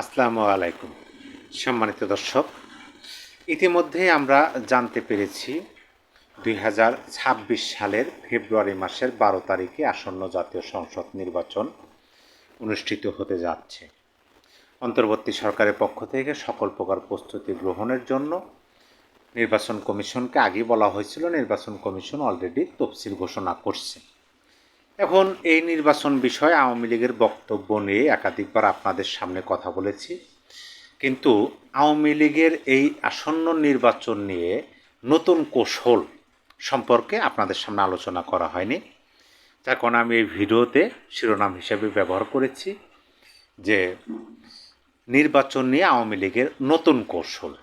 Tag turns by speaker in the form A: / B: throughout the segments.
A: আসসালামু আলাইকুম সম্মানিত দর্শক, ইতিমধ্যে আমরা জানতে পেরেছি 2026 সালের ফেব্রুয়ারি মাসের 12 তারিখে আসন্ন জাতীয় সংসদ নির্বাচন অনুষ্ঠিত হতে যাচ্ছে। অন্তর্বর্তী সরকারের পক্ষ থেকে সকল প্রকার প্রস্তুতি গ্রহণের জন্য নির্বাচন কমিশনকে আগেই বলা হয়েছিল। নির্বাচন কমিশন অলরেডি তফসিল ঘোষণা করছে। এখন এই নির্বাচন বিষয়ে আওয়ামী লীগের বক্তব্য নিয়ে একাধিকবার আপনাদের সামনে কথা বলেছি, কিন্তু আওয়ামী লীগের এই আসন্ন নির্বাচন নিয়ে নতুন কৌশল সম্পর্কে আপনাদের সামনে আলোচনা করা হয়নি। যার কারণে আমি এই ভিডিওতে শিরোনাম হিসেবে ব্যবহার করেছি যে নির্বাচন নিয়ে আওয়ামী লীগের নতুন কৌশল।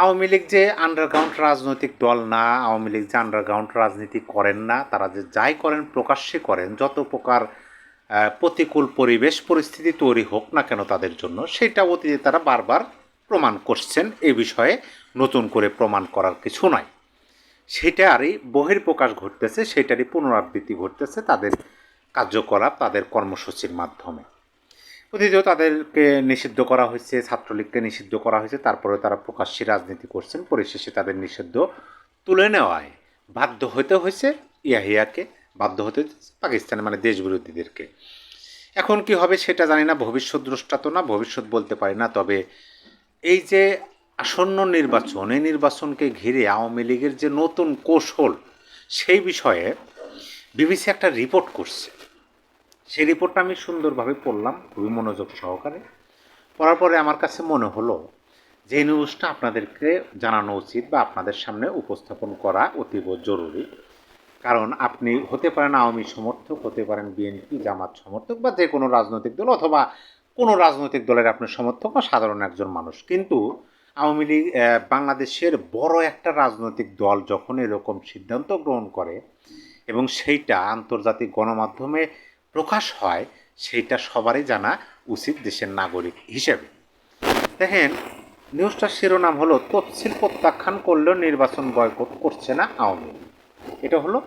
A: আওয়ামী লীগ যে আন্ডারগ্রাউন্ড রাজনৈতিক দল না, আওয়ামী লীগ যে আন্ডারগ্রাউন্ড রাজনীতি করেন না, তারা যে যাই করেন প্রকাশ্যে করেন, যত প্রকার প্রতিকূল পরিবেশ পরিস্থিতি তৈরি হোক না কেন তাদের জন্য, সেটা অতীতে তারা বারবার প্রমাণ করছেন। এই বিষয়ে নতুন করে প্রমাণ করার কিছু নয়, সেটারই বহিঃপ্রকাশ ঘটতেছে, সেটারই পুনরাবৃত্তি ঘটতেছে তাদের কার্যকলাপ, তাদের কর্মসূচির মাধ্যমে। অতীতেও তাদেরকে নিষিদ্ধ করা হয়েছে, ছাত্রলীগকে নিষিদ্ধ করা হয়েছে, তারপরে তারা প্রকাশ্যে রাজনীতি করছেন, পরিশেষে তাদের নিষিদ্ধ তুলে নেওয়ায় বাধ্য হতে হয়েছে ইয়াহিয়াকে, বাধ্য হতে পাকিস্তানে, মানে দেশবিরোধীদেরকে। এখন কি হবে সেটা জানি না, ভবিষ্যৎ দ্রষ্টা তো না, ভবিষ্যৎ বলতে পারি না। তবে এই যে আসন্ন নির্বাচন, এই নির্বাচনকে ঘিরে আওয়ামী লীগের যে নতুন কৌশল, সেই বিষয়ে বিবিসি একটা রিপোর্ট করছে। সেই রিপোর্টটা আমি সুন্দরভাবে পড়লাম, খুবই মনোযোগ সহকারে। পড়ার পরে আমার কাছে মনে হলো যে এই নিউজটা আপনাদেরকে জানানো উচিত বা আপনাদের সামনে উপস্থাপন করা অতীব জরুরি। কারণ আপনি হতে পারেন আওয়ামী সমর্থক, হতে পারেন বিএনপি জামাত সমর্থক, বা যে কোনো রাজনৈতিক দল, অথবা কোনো রাজনৈতিক দলের আপনি সমর্থক বা সাধারণ একজন মানুষ। কিন্তু আওয়ামী লীগ বাংলাদেশের বড় একটা রাজনৈতিক দল যখন এরকম সিদ্ধান্ত গ্রহণ করে এবং সেইটা আন্তর্জাতিক গণমাধ্যমে প্রকাশ হয়, সেইটা সবারই জানা উচিত দেশের নাগরিক হিসেবে। দেখেন, নিউজটার শিরোনাম হলো তফসিল প্রত্যাখ্যান করলেও নির্বাচন বয়কট করছে না আওয়ামী লীগ। এটা হলো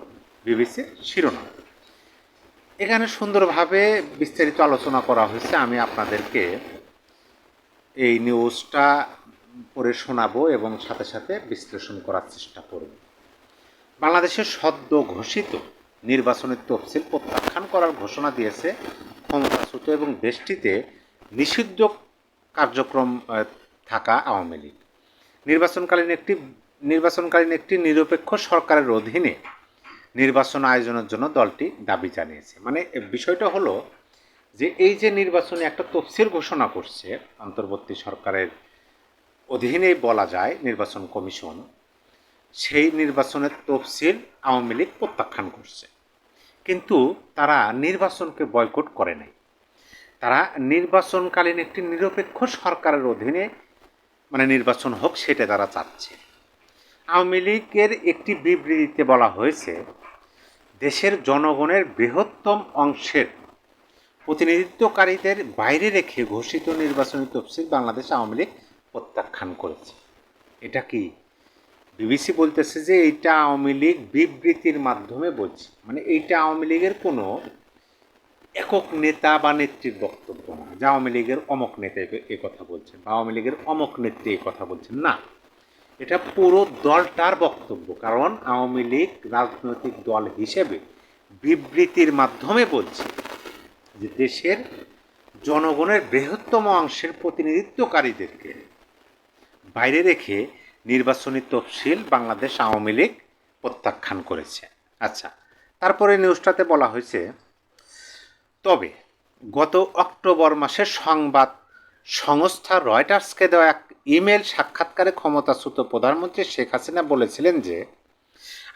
A: বিবিসির শিরোনাম। এখানে সুন্দরভাবে বিস্তারিত আলোচনা করা হয়েছে। আমি আপনাদেরকে এই নিউজটা পড়ে শোনাবো এবং সাথে সাথে বিশ্লেষণ করার চেষ্টা করব। বাংলাদেশের সদ্য ঘোষিত নির্বাচনের তফসিল প্রত্যাখ্যান করার ঘোষণা দিয়েছে ক্ষমতাচ্যুত এবং দেশটিতে নিষিদ্ধ কার্যক্রম থাকা আওয়ামী লীগ। নির্বাচনকালীন একটি নিরপেক্ষ সরকারের অধীনে নির্বাচন আয়োজনের জন্য দলটি দাবি জানিয়েছে। মানে বিষয়টা হলো যে এই যে নির্বাচনে একটা তফসিল ঘোষণা করছে অন্তর্বর্তী সরকারের অধীনে বলা যায় নির্বাচন কমিশন, সেই নির্বাচনের তফসিল আওয়ামী লীগ প্রত্যাখ্যান করছে। কিন্তু তারা নির্বাচনকে বয়কট করে নাই। তারা নির্বাচনকালীন একটি নিরপেক্ষ সরকারের অধীনে মানে নির্বাচন হোক, সেটা তারা চাচ্ছে। আওয়ামী লীগের একটি বিবৃতিতে বলা হয়েছে, দেশের জনগণের বৃহত্তম অংশের প্রতিনিধিত্বকারীদের বাইরে রেখে ঘোষিত নির্বাচনী তফসিল বাংলাদেশ আওয়ামী লীগ প্রত্যাখ্যান করেছে। এটা কি? বিবিসি বলতেছে যে এইটা আওয়ামী লীগ বিবৃতির মাধ্যমে বলছে, মানে এইটা আওয়ামী লীগের কোনো একক নেতা বা নেত্রীর বক্তব্য না, যে আওয়ামী লীগের অমক নেতা এই কথা বলছেন বা আওয়ামী লীগের অমক নেত্রী এই কথা বলছেন না, এটা পুরো দলটার বক্তব্য। কারণ আওয়ামী লীগ রাজনৈতিক দল হিসেবে বিবৃতির মাধ্যমে বলছে যে দেশের জনগণের বৃহত্তম অংশের প্রতিনিধিত্বকারীদেরকে বাইরে রেখে নির্বাচনী তফসিল বাংলাদেশ আওয়ামী লীগ প্রত্যাখ্যান করেছে। আচ্ছা, তারপরে নিউজটাতে বলা হয়েছে, তবে গত অক্টোবর মাসে সংবাদ সংস্থা রয়টার্সকে দেওয়া এক ইমেল সাক্ষাৎকারে ক্ষমতাচ্যুত প্রধানমন্ত্রী শেখ হাসিনা বলেছিলেন যে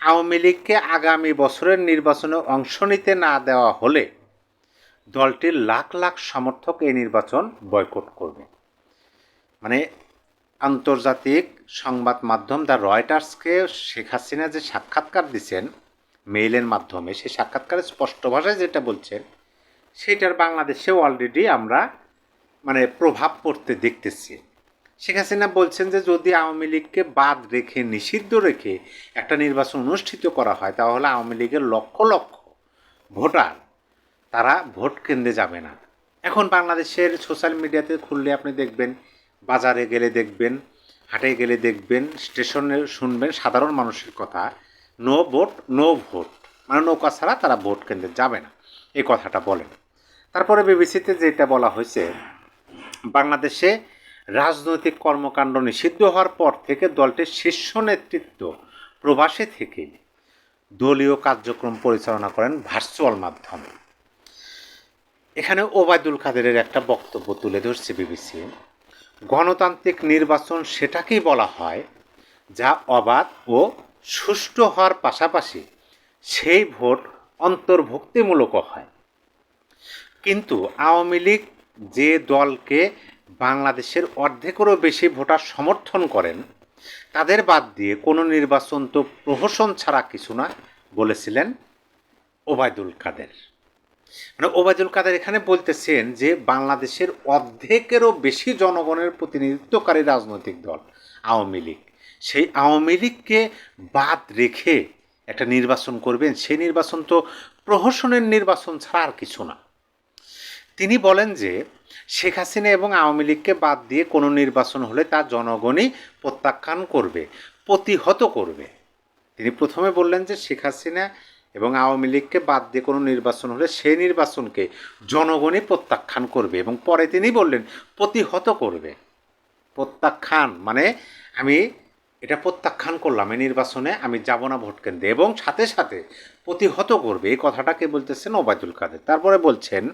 A: আওয়ামী লীগকে আগামী বছরের নির্বাচনে অংশ নিতে না দেওয়া হলে দলটির লাখ লাখ সমর্থক এই নির্বাচন বয়কট করবে। মানে আন্তর্জাতিক সংবাদ মাধ্যম দ্য রয়টার্সকে শেখ হাসিনা যে সাক্ষাৎকার দিচ্ছেন মেইলের মাধ্যমে, সেই সাক্ষাৎকারে স্পষ্ট ভাষায় যেটা বলছেন, সেটার বাংলাদেশেও অলরেডি আমরা মানে প্রভাব পড়তে দেখতেছি। শেখ হাসিনা বলছেন যে যদি আওয়ামী লীগকে বাদ রেখে, নিষিদ্ধ রেখে একটা নির্বাচন অনুষ্ঠিত করা হয়, তাহলে আওয়ামী লীগের লক্ষ লক্ষ ভোটার তারা ভোট কেন্দ্রে যাবে না, এখন বাংলাদেশের সোশ্যাল মিডিয়াতে খুললে আপনি দেখবেন, বাজারে গেলে দেখবেন, হাটে গেলে দেখবেন, স্টেশনে শুনবেন সাধারণ মানুষের কথা, নো ভোট নো ভোট, মানে নৌকা ছাড়া তারা ভোট কেন্দ্রে যাবে না, এই কথাটা বলেন। তারপরে বিবিসিতে যেটা বলা হয়েছে, বাংলাদেশে রাজনৈতিক কর্মকাণ্ড নিষিদ্ধ হওয়ার পর থেকে দলটির শীর্ষ নেতৃত্ব প্রবাসে থেকে দলীয় কার্যক্রম পরিচালনা করেন ভার্চুয়াল মাধ্যমে। এখানে ওবায়দুল কাদেরের একটা বক্তব্য তুলে ধরছে বিবিসি। গণতান্ত্রিক নির্বাচন সেটাকেই বলা হয় যা অবাধ ও সুষ্ঠু হওয়ার পাশাপাশি সেই ভোট অন্তর্ভুক্তিমূলক হয়। কিন্তু আওয়ামী লীগ যে দলকে বাংলাদেশের অর্ধেকেরও বেশি ভোটার সমর্থন করেন, তাদের বাদ দিয়ে কোনো নির্বাচন তো প্রহসন ছাড়া কিছু না, বলেছিলেন ওবায়দুল কাদের। মানে ওবায়দুল কাদের এখানে বলতেছেন যে বাংলাদেশের অর্ধেকেরও বেশি জনগণের প্রতিনিধিত্বকারী রাজনৈতিক দল আওয়ামী লীগ, সেই আওয়ামী লীগকে বাদ রেখে একটা নির্বাচন করবেন, সেই নির্বাচন তো প্রহসনের নির্বাচন ছাড়া আর কিছু না। তিনি বলেন যে শেখ হাসিনা এবং আওয়ামী লীগকে বাদ দিয়ে কোনো নির্বাচন হলে তা জনগণই প্রত্যাখ্যান করবে, প্রতিহত করবে। তিনি প্রথমে বললেন যে শেখ হাসিনা এবং আওয়ামী লীগকে বাদ দিয়ে কোনো নির্বাচন হলে সেই নির্বাচনকে জনগণই প্রত্যাখ্যান করবে, এবং পরে তিনি বললেন প্রতিহত করবে। প্রত্যাখ্যান মানে আমি এটা প্রত্যাখ্যান করলাম, এই নির্বাচনে আমি যাব না ভোট কেন্দ্রে, এবং সাথে সাথে প্রতিহত করবে, এই কথাটাকে বলতেছেন ওবায়দুল কাদের। তারপরে বলছেন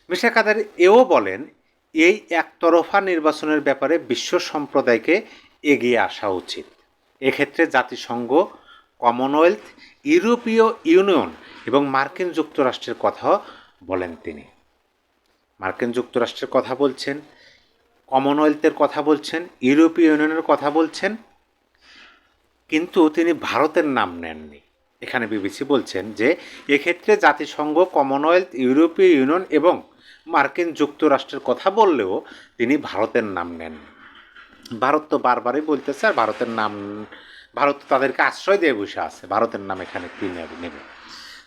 A: মিস্টার কাদের এও বলেন এই একতরফা নির্বাচনের ব্যাপারে বিশ্ব সম্প্রদায়কে এগিয়ে আসা উচিত। এক্ষেত্রে জাতিসংঘ, কমনওয়েলথ, ইউরোপীয় ইউনিয়ন এবং মার্কিন যুক্তরাষ্ট্রের কথাও বলেন তিনি। মার্কিন যুক্তরাষ্ট্রের কথা বলছেন, কমনওয়েলথের কথা বলছেন, ইউরোপীয় ইউনিয়নের কথা বলছেন, কিন্তু তিনি ভারতের নাম নেননি। এখানে বিবিসি বলছেন যে এক্ষেত্রে জাতিসংঘ, কমনওয়েলথ, ইউরোপীয় ইউনিয়ন এবং মার্কিন যুক্তরাষ্ট্রের কথা বললেও তিনি ভারতের নাম নেন। ভারত তো বারবারই বলতেছে, আর ভারতের নাম, ভারত তাদেরকে আশ্রয় দিয়ে বসে আছে, ভারতের নাম এখানে কি নেবে।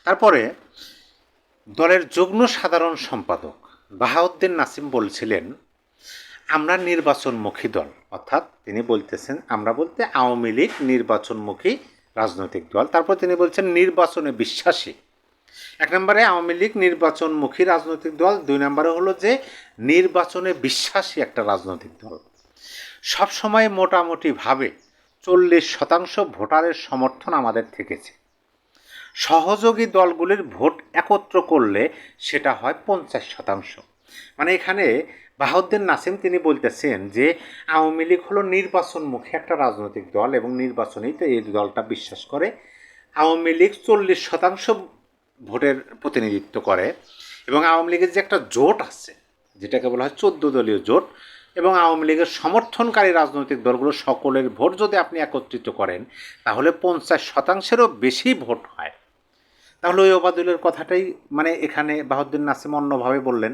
A: তারপরে দলের যুগ্ম সাধারণ সম্পাদক বাহাউদ্দিন নাসিম বলছিলেন আমরা নির্বাচনমুখী দল, অর্থাৎ তিনি বলতেছেন আমরা বলতে আওয়ামী লীগ নির্বাচনমুখী রাজনৈতিক দল। তারপর তিনি বলছেন নির্বাচনে বিশ্বাসী। এক নম্বরে আওয়ামী লীগ নির্বাচনমুখী রাজনৈতিক দল, দুই নম্বরে হলো যে নির্বাচনে বিশ্বাসী একটা রাজনৈতিক দল। সবসময় মোটামুটিভাবে 40% ভোটারের সমর্থন আমাদের থেকেছে। সহযোগী দলগুলির ভোট একত্র করলে সেটা হয় 50%। মানে এখানে বাহাউদ্দিন নাসিম তিনি বলতেছেন যে আওয়ামী লীগ হলো নির্বাচনমুখী একটা রাজনৈতিক দল, এবং নির্বাচনেই তো এই দলটা বিশ্বাস করে। আওয়ামী লীগ 40% ভোটের প্রতিনিধিত্ব করে, এবং আওয়ামী লীগের যে একটা জোট আছে যেটাকে বলা হয় 14 দলীয় জোট, এবং আওয়ামী লীগের সমর্থনকারী রাজনৈতিক দলগুলো সকলের ভোট যদি আপনি একত্রিত করেন তাহলে 50%-এরও বেশি ভোট হয়। তাহলে ওই ওবায়দুলের কথাটাই, মানে এখানে বাহাউদ্দিন নাসিম অন্যভাবে বললেন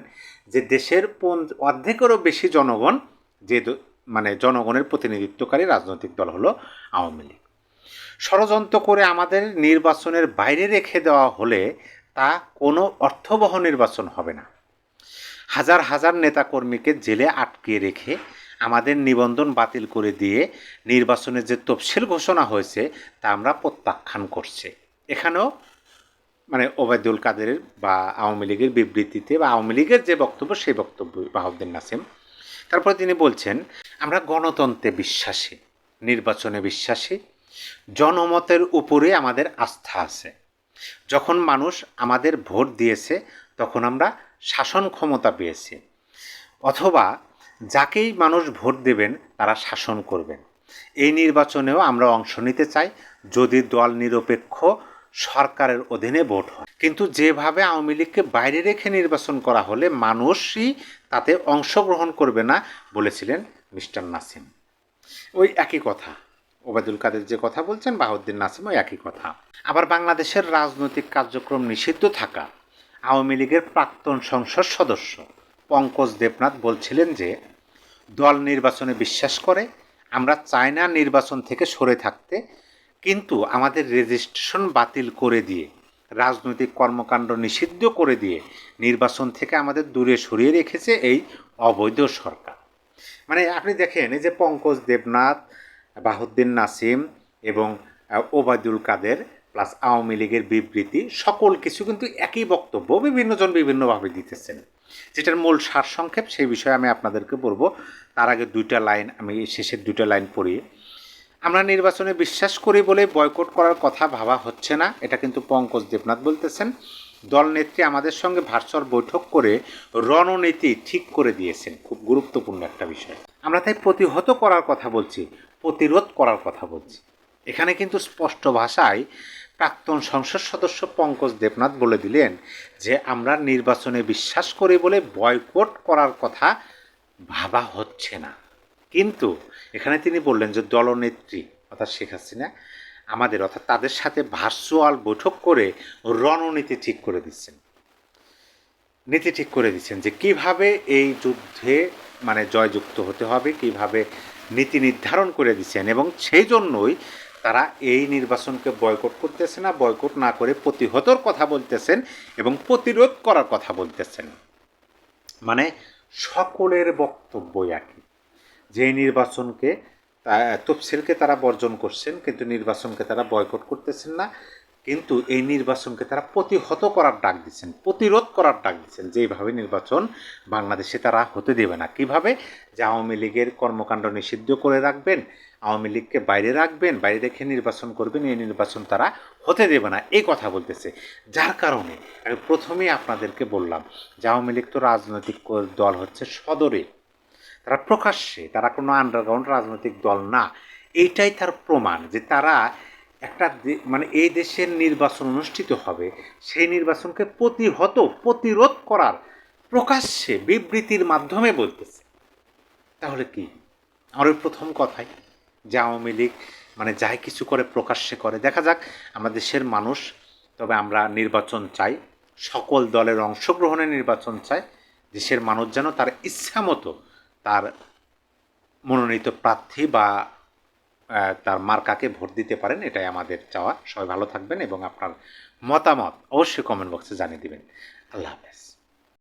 A: যে দেশের অর্ধেকেরও বেশি জনগণ, যে মানে জনগণের প্রতিনিধিত্বকারী রাজনৈতিক দল হলো আওয়ামী লীগ। ষড়যন্ত্র করে আমাদের নির্বাচনের বাইরে রেখে দেওয়া হলে তা কোনো অর্থবহ নির্বাচন হবে না। হাজার হাজার নেতাকর্মীকে জেলে আটকে রেখে আমাদের নিবন্ধন বাতিল করে দিয়ে নির্বাচনের যে তফসিল ঘোষণা হয়েছে তা আমরা প্রত্যাখ্যান করছি। এখানেও মানে ওবায়দুল কাদেরের বা আওয়ামী লীগের বিবৃতিতে বা আওয়ামী লীগের যে বক্তব্য সেই বক্তব্য বাহাউদ্দিন নাসিম। তারপরে তিনি বলছেন আমরা গণতন্ত্রে বিশ্বাসী, নির্বাচনে বিশ্বাসী, জনমতের উপরে আমাদের আস্থা আছে। যখন মানুষ আমাদের ভোট দিয়েছে তখন আমরা শাসন ক্ষমতা পেয়েছি, অথবা যাকেই মানুষ ভোট দেবেন তারা শাসন করবেন। এই নির্বাচনেও আমরা অংশ নিতে চাই যদি দল নিরপেক্ষ সরকারের অধীনে ভোট হয়। কিন্তু যেভাবে আওয়ামী লীগকে বাইরে রেখে নির্বাচন করা হলে মানুষই তাতে অংশগ্রহণ করবে না, বলেছিলেন মিস্টার নাসিম। ওই একই কথা ওবায়দুল কাদের যে কথা বলছেন, বাহাউদ্দিন নাসিম ওই একই কথা। আবার বাংলাদেশের রাজনৈতিক কার্যক্রম নিষিদ্ধ থাকা আওয়ামী লীগের প্রাক্তন সংসদ সদস্য পঙ্কজ দেবনাথ বলছিলেন যে দল নির্বাচনে বিশ্বাস করে, আমরা চাই না নির্বাচন থেকে সরে থাকতে, কিন্তু আমাদের রেজিস্ট্রেশন বাতিল করে দিয়ে রাজনৈতিক কর্মকাণ্ড নিষিদ্ধ করে দিয়ে নির্বাচন থেকে আমাদের দূরে সরিয়ে রেখেছে এই অবৈধ সরকার। মানে আপনি দেখেন, এই যে পঙ্কজ দেবনাথ, বাহাউদ্দিন নাসিম এবং ওবায়দুল কাদের প্লাস আওয়ামী লীগের বিবৃতি, সকল কিছু কিন্তু একই বক্তব্য বিভিন্নজন বিভিন্নভাবে দিতেছেন। যেটার মূল সারসংক্ষেপ সেই বিষয়ে আমি আপনাদেরকে বলবো। তার আগে দুইটা লাইন, আমি শেষের দুইটা লাইন পড়ি। আমরা নির্বাচনে বিশ্বাস করি বলে বয়কট করার কথা ভাবা হচ্ছে না, এটা কিন্তু পঙ্কজ দেবনাথ বলতেছেন। দলনেত্রী আমাদের সঙ্গে ভার্চুয়াল বৈঠক করে রণনীতি ঠিক করে দিয়েছেন, খুব গুরুত্বপূর্ণ একটা বিষয়। আমরা তাই প্রতিহত করার কথা বলছি, প্রতিরোধ করার কথা বলছি। এখানে কিন্তু স্পষ্ট ভাষায় প্রাক্তন সংসদ সদস্য পঙ্কজ দেবনাথ বলে দিলেন যে আমরা নির্বাচনে বিশ্বাস করি বলে বয়কট করার কথা ভাবা হচ্ছে না। কিন্তু এখানে তিনি বললেন যে দলনেত্রী অর্থাৎ শেখ হাসিনা আমাদের অর্থাৎ তাদের সাথে ভার্চুয়াল বৈঠক করে রণনীতি ঠিক করে দিচ্ছেন, নীতি ঠিক করে দিচ্ছেন যে কিভাবে এই যুদ্ধে মানে জয়যুক্ত হতে হবে, কিভাবে নীতি নির্ধারণ করে দিচ্ছেন। এবং সেই জন্যই তারা এই নির্বাচনকে বয়কট করতেছে না, বয়কট না করে প্রতিহতর কথা বলতেছেন এবং প্রতিরোধ করার কথা বলতেছেন। মানে সকলের বক্তব্য একই, যে নির্বাচনকে তফসিলকে তারা বর্জন করছেন, কিন্তু নির্বাচনকে তারা বয়কট করতেছেন না, কিন্তু এই নির্বাচনকে তারা প্রতিহত করার ডাক দিচ্ছেন, প্রতিরোধ করার ডাক দিচ্ছেন। যেইভাবে নির্বাচন বাংলাদেশে তারা হতে দেবে না। কিভাবে? যে আওয়ামী লীগের কর্মকাণ্ড নিষিদ্ধ করে রাখবেন, আওয়ামী লীগকে বাইরে রাখবেন, বাইরে রেখে নির্বাচন করবেন, এই নির্বাচন তারা হতে দেবে না, এই কথা বলতেছে। যার কারণে আমি প্রথমেই আপনাদেরকে বললাম যে আওয়ামী লীগ তো রাজনৈতিক দল হচ্ছে সদরে, তারা প্রকাশ্যে, তারা কোনো আন্ডারগ্রাউন্ড রাজনৈতিক দল না। এইটাই তার প্রমাণ যে তারা একটা মানে এই দেশের নির্বাচন অনুষ্ঠিত হবে, সেই নির্বাচনকে প্রতিরোধ করার প্রকাশ্যে বিবৃতির মাধ্যমে বলতেছে। তাহলে কি আমার ওই প্রথম কথাই যে আওয়ামী লীগ মানে যাই কিছু করে প্রকাশ্যে করে, দেখা যাক আমাদের দেশের মানুষ। তবে আমরা নির্বাচন চাই, সকল দলের অংশগ্রহণে নির্বাচন চাই। দেশের মানুষ যেন তার ইচ্ছা মতো তার মনোনীত প্রার্থী বা তার মার্কাকে ভোট দিতে পারেন, এটাই আমাদের চাওয়া। সবাই ভালো থাকবেন এবং আপনার মতামত অবশ্যই কমেন্ট বক্সে জানিয়ে দিবেন। আল্লাহ হাফেজ।